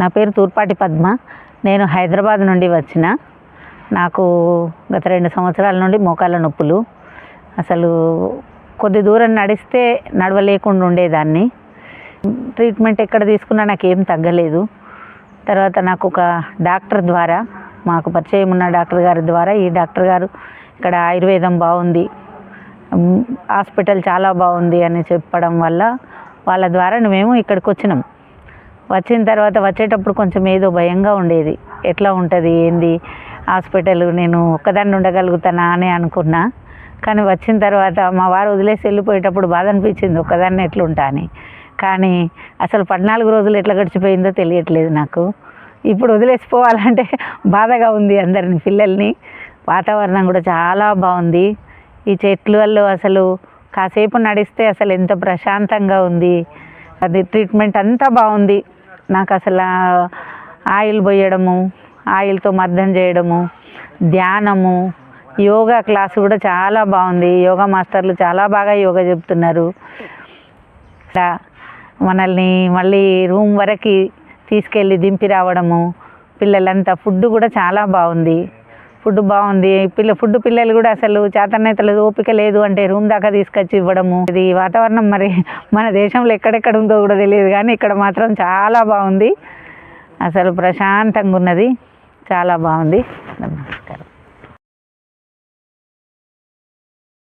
నా పేరు తూర్పాటి పద్మ. నేను హైదరాబాద్ నుండి వచ్చిన. నాకు గత 2 సంవత్సరాల నుండి మోకాళ్ళ నొప్పులు. అసలు కొద్ది దూరం నడిస్తే నడవలేకుండా ఉండేదాన్ని. ట్రీట్మెంట్ ఎక్కడ తీసుకున్నా నాకేం తగ్గలేదు. తర్వాత నాకు ఒక డాక్టర్ ద్వారా, మాకు పరిచయం ఉన్న డాక్టర్ గారి ద్వారా, ఈ డాక్టర్ గారు ఇక్కడ ఆయుర్వేదం బాగుంది, హాస్పిటల్ చాలా బాగుంది అని చెప్పడం వల్ల వాళ్ళ ద్వారా మేము ఇక్కడికి వచ్చినాం. వచ్చిన తర్వాత వచ్చేటప్పుడు కొంచెం ఏదో భయంగా ఉండేది. ఎట్లా ఉంటుంది ఏంది హాస్పిటల్, నేను ఒక్కదాన్ని ఉండగలుగుతానా అని అనుకున్నా. కానీ వచ్చిన తర్వాత మా వారు వదిలేసి వెళ్ళిపోయేటప్పుడు బాధ అనిపించింది, ఒక్కదాన్ని ఎట్లుంటా అని. కానీ అసలు 14 రోజులు ఎట్లా గడిచిపోయిందో తెలియట్లేదు నాకు. ఇప్పుడు వదిలేసిపోవాలంటే బాధగా ఉంది అందరిని, పిల్లల్ని. వాతావరణం కూడా చాలా బాగుంది. ఈ చెట్లలో అసలు కాసేపు నడిస్తే అసలు ఎంత ప్రశాంతంగా ఉంది. అది ట్రీట్మెంట్ అంతా బాగుంది. నాకు అసలు ఆయిల్ పోయడము, ఆయిల్తో మర్దన చేయడము, ధ్యానము, యోగా క్లాసు కూడా చాలా బాగుంది. యోగా మాస్టర్లు చాలా బాగా యోగా చెప్తున్నారు. మనల్ని మళ్ళీ రూమ్ వరకు తీసుకెళ్ళి దింపి రావడము, పిల్లలంతా ఫుడ్ కూడా చాలా బాగుంది. ఫుడ్ బాగుంది. పిల్లలు కూడా అసలు చేతనైతలేదు, ఓపిక లేదు అంటే రూమ్ దాకా తీసుకొచ్చి ఇవ్వడము. ఇది వాతావరణం మరి మన దేశంలో ఎక్కడెక్కడ ఉందో కూడా తెలియదు, కానీ ఇక్కడ మాత్రం చాలా బాగుంది. అసలు ప్రశాంతంగా ఉన్నది, చాలా బాగుంది. నమస్కారం.